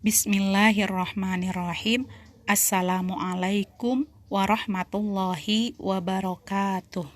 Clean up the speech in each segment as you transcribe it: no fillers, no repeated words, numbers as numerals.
Bismillahirrahmanirrahim. Assalamualaikum warahmatullahi wabarakatuh.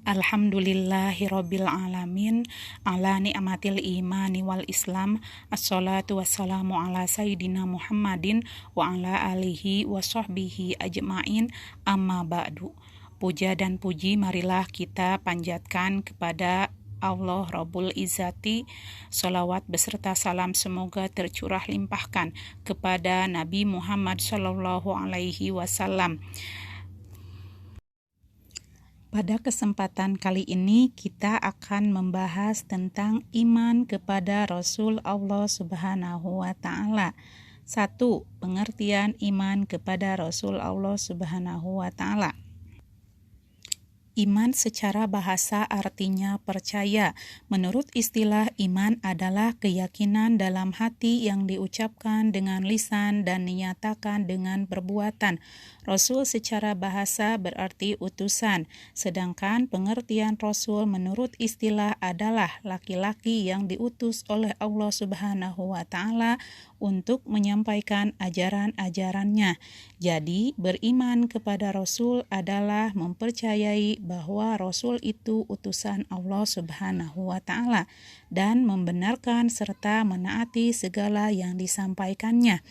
Alhamdulillahirabbil alamin ala ni'matil imani wal islam. Assalatu wassalamu ala sayyidina Muhammadin wa ala alihi wa sahbihi ajma'in. Amma ba'du. Puja dan puji marilah kita panjatkan kepada Allah Rabbul Izzati. Salawat beserta salam semoga tercurah limpahkan kepada Nabi Muhammad Sallallahu Alaihi Wasallam. Pada kesempatan kali ini kita akan membahas tentang iman kepada Rasul Allah Subhanahu wa Ta'ala. 1. Pengertian iman kepada Rasul Allah Subhanahu wa Ta'ala. Iman secara bahasa artinya percaya. Menurut istilah, iman adalah keyakinan dalam hati yang diucapkan dengan lisan dan dinyatakan dengan perbuatan. Rasul secara bahasa berarti utusan, sedangkan pengertian Rasul menurut istilah adalah laki-laki yang diutus oleh Allah Subhanahu wa Ta'ala untuk menyampaikan ajaran-ajarannya. Jadi, beriman kepada Rasul adalah mempercayai bahwa Rasul itu utusan Allah Subhanahu wa Ta'ala dan membenarkan serta menaati segala yang disampaikannya.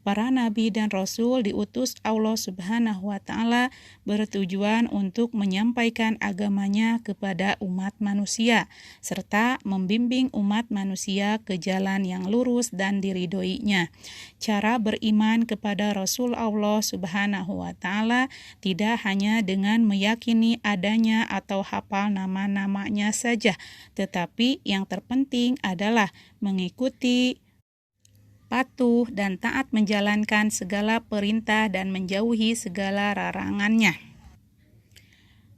Para nabi dan rasul diutus Allah Subhanahu wa Ta'ala bertujuan untuk menyampaikan agamanya kepada umat manusia serta membimbing umat manusia ke jalan yang lurus dan diridhoinya. Cara beriman kepada Rasul Allah Subhanahu wa Ta'ala tidak hanya dengan meyakini adanya atau hafal nama-namanya saja, tetapi yang terpenting adalah mengikuti, patuh dan taat menjalankan segala perintah dan menjauhi segala larangannya.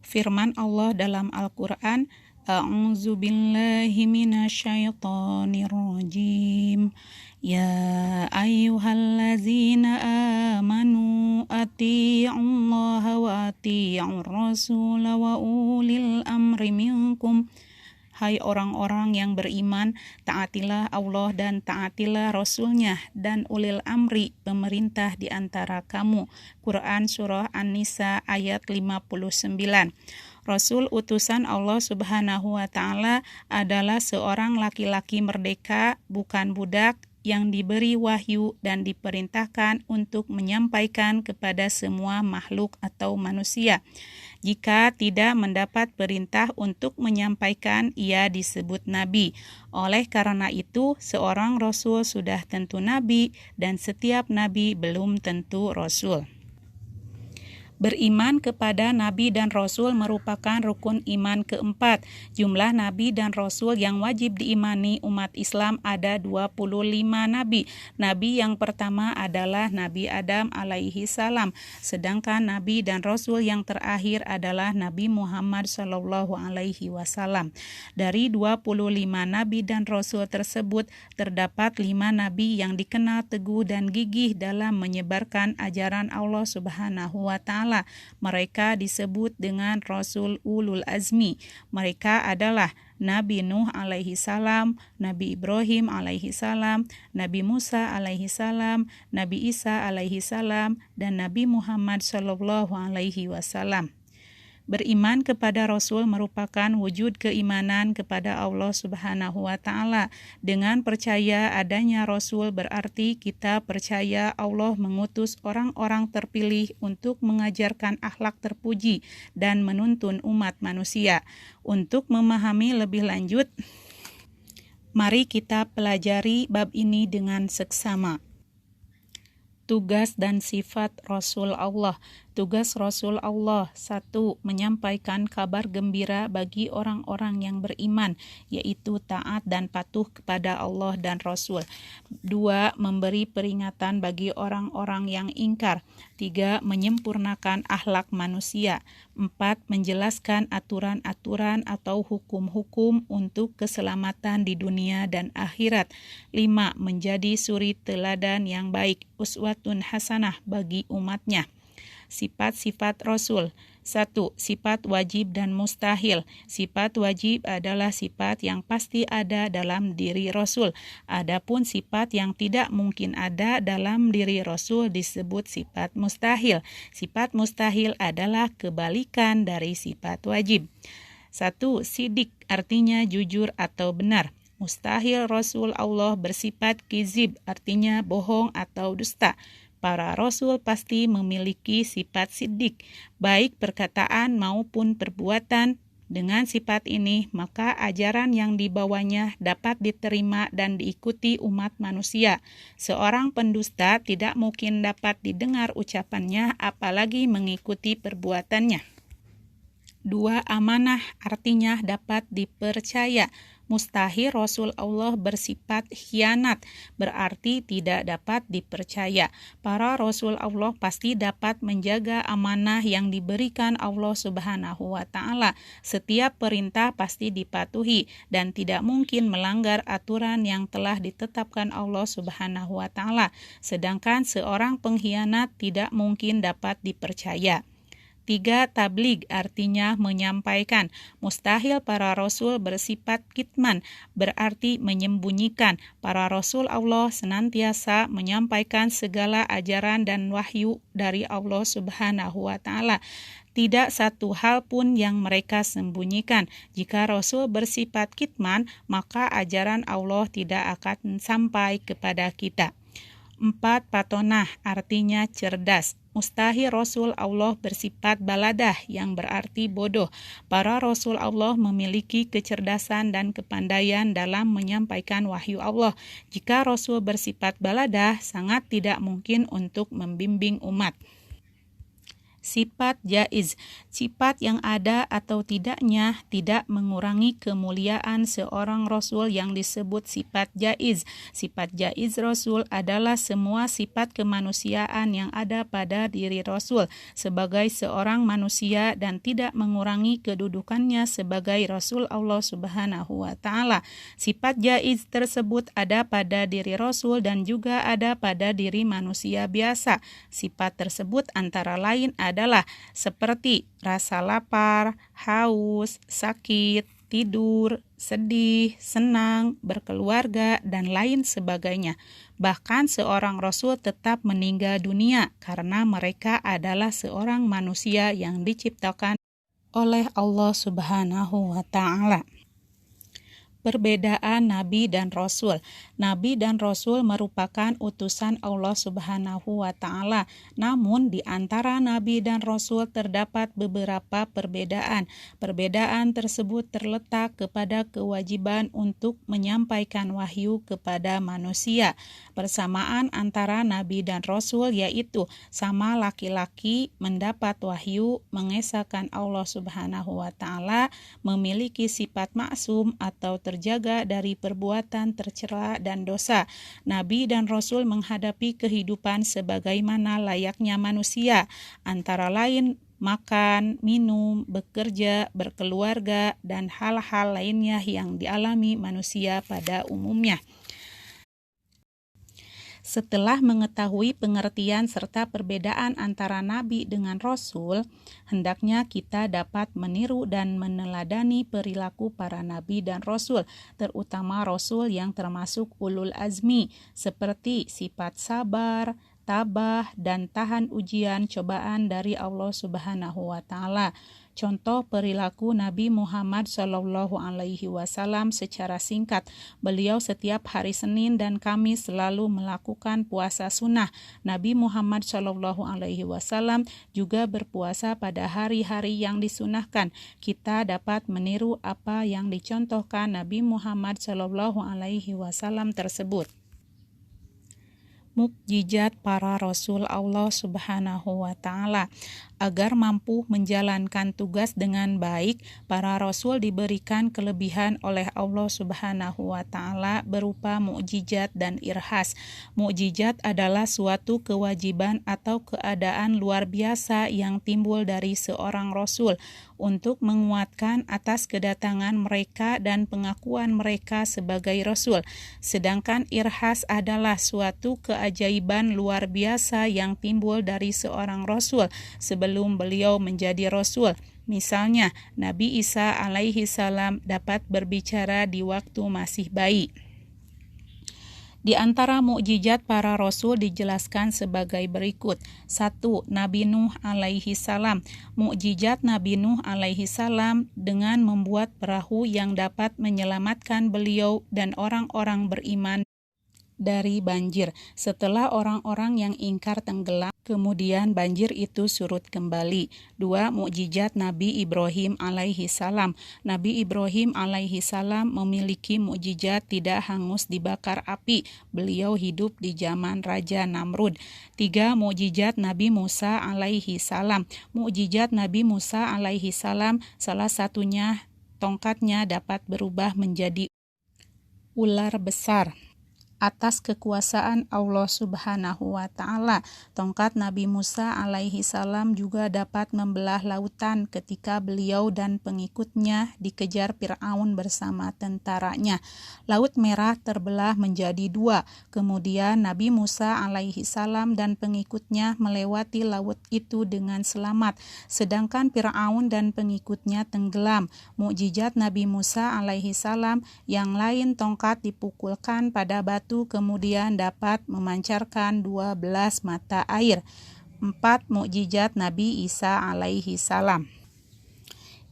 Firman Allah dalam Al-Quran, A'udzu billahi minasyaitonir rajim. Ya ayyuhallazina amanu atii'ullaha wa atii'ur rasul wa ulil amri minkum. Hai orang-orang yang beriman, taatilah Allah dan taatilah Rasulnya dan ulil amri, pemerintah di antara kamu. Quran Surah An-Nisa ayat 59. Rasul utusan Allah Subhanahu wa Ta'ala adalah seorang laki-laki merdeka, bukan budak, yang diberi wahyu dan diperintahkan untuk menyampaikan kepada semua makhluk atau manusia. Jika tidak mendapat perintah untuk menyampaikan, ia disebut nabi. Oleh karena itu, seorang rasul sudah tentu nabi dan setiap nabi belum tentu rasul. Beriman kepada nabi dan rasul merupakan rukun iman keempat. Jumlah nabi dan rasul yang wajib diimani umat Islam ada 25 nabi. Nabi yang pertama adalah Nabi Adam alaihi salam, sedangkan nabi dan rasul yang terakhir adalah Nabi Muhammad sallallahu alaihi wasallam. Dari 25 nabi dan rasul tersebut, terdapat 5 nabi yang dikenal teguh dan gigih dalam menyebarkan ajaran Allah Subhanahu wa Ta'ala. Mereka disebut dengan Rasul Ulul Azmi. Mereka adalah Nabi Nuh alaihi salam, Nabi Ibrahim alaihi salam, Nabi Musa alaihi salam, Nabi Isa alaihi salam, dan Nabi Muhammad sallallahu alaihi wasallam. Beriman kepada Rasul merupakan wujud keimanan kepada Allah Subhanahu wa Ta'ala. Dengan percaya adanya Rasul berarti kita percaya Allah mengutus orang-orang terpilih untuk mengajarkan akhlak terpuji dan menuntun umat manusia. Untuk memahami lebih lanjut, mari kita pelajari bab ini dengan seksama. Tugas dan sifat Rasul Allah. Tugas Rasul Allah: 1. Menyampaikan kabar gembira bagi orang-orang yang beriman, yaitu taat dan patuh kepada Allah dan Rasul. 2. Memberi peringatan bagi orang-orang yang ingkar. 3. Menyempurnakan akhlak manusia. 4. Menjelaskan aturan-aturan atau hukum-hukum untuk keselamatan di dunia dan akhirat. 5. Menjadi suri teladan yang baik, uswatun hasanah bagi umatnya. Sifat-sifat Rasul. 1. Sifat wajib dan mustahil. Sifat wajib adalah sifat yang pasti ada dalam diri Rasul. Adapun sifat yang tidak mungkin ada dalam diri Rasul disebut sifat mustahil. Sifat mustahil adalah kebalikan dari sifat wajib. 1. Sidik artinya jujur atau benar. Mustahil Rasul Allah bersifat kizib artinya bohong atau dusta. Para Rasul pasti memiliki sifat sidik, baik perkataan maupun perbuatan. Dengan sifat ini, maka ajaran yang dibawanya dapat diterima dan diikuti umat manusia. Seorang pendusta tidak mungkin dapat didengar ucapannya, apalagi mengikuti perbuatannya. 2. Amanah artinya dapat dipercaya. Mustahil Rasul Allah bersifat khianat, berarti tidak dapat dipercaya. Para Rasul Allah pasti dapat menjaga amanah yang diberikan Allah Subhanahu wa Ta'ala. Setiap perintah pasti dipatuhi dan tidak mungkin melanggar aturan yang telah ditetapkan Allah Subhanahu wa Ta'ala. Sedangkan seorang pengkhianat tidak mungkin dapat dipercaya. 3. Tabligh artinya menyampaikan. Mustahil para Rasul bersifat kitman, berarti menyembunyikan. Para Rasul Allah senantiasa menyampaikan segala ajaran dan wahyu dari Allah Subhanahu wa Ta'ala. Tidak satu hal pun yang mereka sembunyikan. Jika Rasul bersifat kitman, maka ajaran Allah tidak akan sampai kepada kita. 4. Patonah artinya cerdas. Mustahil Rasul Allah bersifat baladah yang berarti bodoh. Para Rasul Allah memiliki kecerdasan dan kepandaian dalam menyampaikan wahyu Allah. Jika Rasul bersifat baladah, sangat tidak mungkin untuk membimbing umat. Sifat jaiz, sifat yang ada atau tidaknya tidak mengurangi kemuliaan seorang Rasul yang disebut sifat jaiz. Sifat jaiz Rasul adalah semua sifat kemanusiaan yang ada pada diri Rasul sebagai seorang manusia dan tidak mengurangi kedudukannya sebagai Rasul Allah Subhanahu wa Ta'ala. Sifat jaiz tersebut ada pada diri Rasul dan juga ada pada diri manusia biasa. Sifat tersebut antara lain adalah seperti rasa lapar, haus, sakit, tidur, sedih, senang, berkeluarga, dan lain sebagainya. Bahkan seorang Rasul tetap meninggal dunia karena mereka adalah seorang manusia yang diciptakan oleh Allah Subhanahu wa Ta'ala. Perbedaan Nabi dan Rasul. Nabi dan Rasul merupakan utusan Allah Subhanahu wa Ta'ala. Namun di antara Nabi dan Rasul terdapat beberapa perbedaan. Perbedaan tersebut terletak kepada kewajiban untuk menyampaikan wahyu kepada manusia. Persamaan antara Nabi dan Rasul yaitu sama laki-laki mendapat wahyu, mengesahkan Allah Subhanahu wa Ta'ala, memiliki sifat maksum atau terjaga dari perbuatan tercela dan dosa. Nabi dan Rasul menghadapi kehidupan sebagaimana layaknya manusia, antara lain makan, minum, bekerja, berkeluarga, dan hal-hal lainnya yang dialami manusia pada umumnya. Setelah mengetahui pengertian serta perbedaan antara Nabi dengan Rasul, hendaknya kita dapat meniru dan meneladani perilaku para Nabi dan Rasul, terutama Rasul yang termasuk ulul azmi, seperti sifat sabar, tabah, dan tahan ujian cobaan dari Allah Subhanahu wa Ta'ala. Contoh perilaku Nabi Muhammad SAW secara singkat. Beliau setiap hari Senin dan Kamis selalu melakukan puasa sunnah. Nabi Muhammad SAW juga berpuasa pada hari-hari yang disunahkan. Kita dapat meniru apa yang dicontohkan Nabi Muhammad SAW tersebut. Mukjizat para Rasul Allah Subhanahu wa Ta'ala. Agar mampu menjalankan tugas dengan baik, para Rasul diberikan kelebihan oleh Allah Subhanahu wa Ta'ala berupa mukjizat dan irhas. Mukjizat adalah suatu kewajiban atau keadaan luar biasa yang timbul dari seorang Rasul. untuk menguatkan atas kedatangan mereka dan pengakuan mereka sebagai rasul. Sedangkan irhas adalah suatu keajaiban luar biasa yang timbul dari seorang rasul sebelum beliau menjadi rasul. Misalnya, Nabi Isa alaihi salam dapat berbicara di waktu masih bayi. Di antara mukjizat para rasul dijelaskan sebagai berikut. 1. Nabi Nuh alaihi salam. Mukjizat Nabi Nuh alaihi salam dengan membuat perahu yang dapat menyelamatkan beliau dan orang-orang beriman dari banjir. Setelah orang-orang yang ingkar tenggelam, kemudian banjir itu surut kembali. 2. Mukjizat Nabi Ibrahim alaihi salam. Nabi Ibrahim alaihi salam memiliki mukjizat tidak hangus dibakar api. Beliau hidup di zaman Raja Namrud. 3. Mukjizat Nabi Musa alaihi salam. Mukjizat Nabi Musa alaihi salam salah satunya tongkatnya dapat berubah menjadi ular besar. Atas kekuasaan Allah Subhanahu wa Ta'ala, tongkat Nabi Musa alaihi salam juga dapat membelah lautan ketika beliau dan pengikutnya dikejar Fir'aun bersama tentaranya. Laut Merah terbelah menjadi dua. Kemudian Nabi Musa alaihi salam dan pengikutnya melewati laut itu dengan selamat, sedangkan Fir'aun dan pengikutnya tenggelam. Mukjizat Nabi Musa alaihi salam yang lain, tongkat dipukulkan pada batu kemudian dapat memancarkan 12 mata air. 4. Mukjizat Nabi Isa alaihi salam.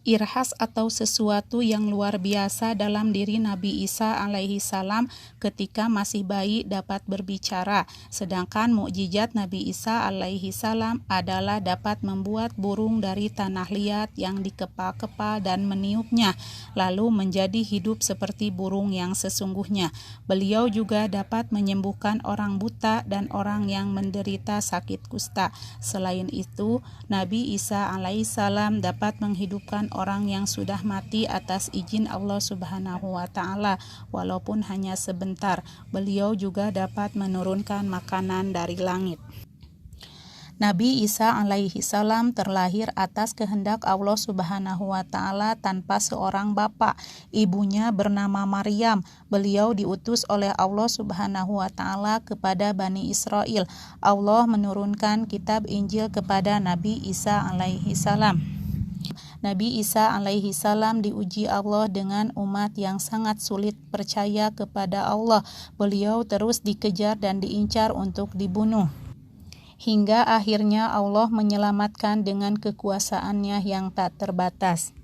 Irhas atau sesuatu yang luar biasa dalam diri Nabi Isa alaihi salam ketika masih bayi dapat berbicara. Sedangkan mukjizat Nabi Isa alaihi salam adalah dapat membuat burung dari tanah liat yang dikepa-kepa dan meniupnya, lalu menjadi hidup seperti burung yang sesungguhnya. Beliau juga dapat menyembuhkan orang buta dan orang yang menderita sakit kusta. Selain itu, Nabi Isa alaihi salam dapat menghidupkan orang yang sudah mati atas izin Allah Subhanahu wa Ta'ala, walaupun hanya sebentar. Beliau juga dapat menurunkan makanan dari langit. Nabi Isa alaihi salam terlahir atas kehendak Allah Subhanahu wa Ta'ala tanpa seorang bapa. Ibunya bernama Maryam. Beliau diutus oleh Allah Subhanahu wa Ta'ala kepada Bani Israel. Allah menurunkan kitab Injil kepada Nabi Isa alaihi salam. Nabi Isa alaihi salam diuji Allah dengan umat yang sangat sulit percaya kepada Allah. Beliau terus dikejar dan diincar untuk dibunuh. Hingga akhirnya Allah menyelamatkan dengan kekuasaannya yang tak terbatas.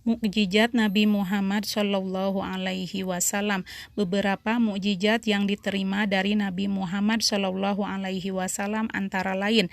Mukjizat Nabi Muhammad Shallallahu Alaihi Wasallam. Beberapa mukjizat yang diterima dari Nabi Muhammad Shallallahu Alaihi Wasallam antara lain: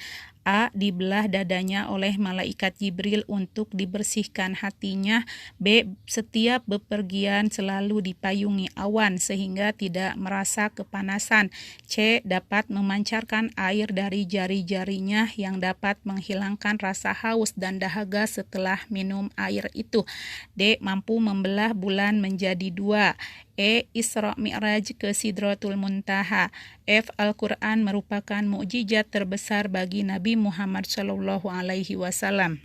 A. Dibelah dadanya oleh malaikat Jibril untuk dibersihkan hatinya. B. Setiap bepergian selalu dipayungi awan sehingga tidak merasa kepanasan. C. Dapat memancarkan air dari jari-jarinya yang dapat menghilangkan rasa haus dan dahaga setelah minum air itu. D. Mampu membelah bulan menjadi dua. E. Isra Mi'raj ke Sidratul Muntaha. F. Al-Quran merupakan mukjizat terbesar bagi Nabi Muhammad Shallallahu Alaihi Wasallam.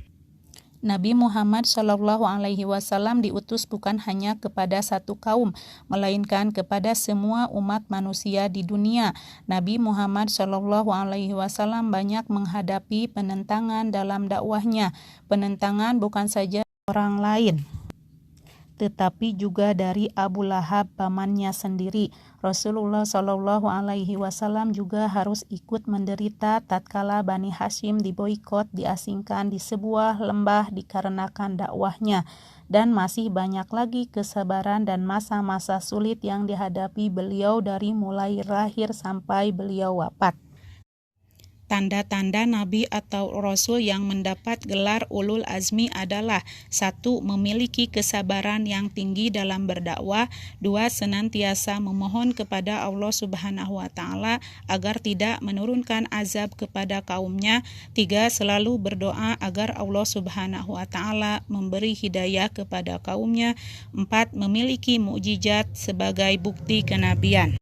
Nabi Muhammad Shallallahu Alaihi Wasallam diutus bukan hanya kepada satu kaum, melainkan kepada semua umat manusia di dunia. Nabi Muhammad Shallallahu Alaihi Wasallam banyak menghadapi penentangan dalam dakwahnya. Penentangan bukan saja orang lain, tetapi juga dari Abu Lahab, pamannya sendiri. Rasulullah Shallallahu Alaihi Wasallam juga harus ikut menderita tatkala Bani Hashim diboikot, diasingkan di sebuah lembah dikarenakan dakwahnya. Dan masih banyak lagi kesabaran dan masa-masa sulit yang dihadapi beliau dari mulai lahir sampai beliau wafat. Tanda-tanda Nabi atau Rasul yang mendapat gelar Ulul Azmi adalah: 1. Memiliki kesabaran yang tinggi dalam berdakwah. 2. Senantiasa memohon kepada Allah Subhanahu wa Ta'ala agar tidak menurunkan azab kepada kaumnya. 3. Selalu berdoa agar Allah Subhanahu wa Ta'ala memberi hidayah kepada kaumnya. 4. Memiliki mukjizat sebagai bukti kenabian.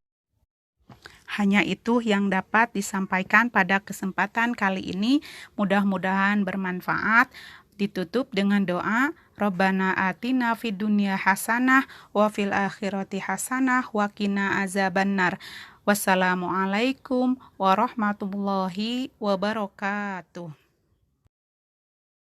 Hanya itu yang dapat disampaikan pada kesempatan kali ini. Mudah-mudahan bermanfaat. Ditutup dengan doa, Rabbana atina fid dunya hasanah wa fil akhirati hasanah wa qina azabannar. Wassalamualaikum warahmatullahi wabarakatuh.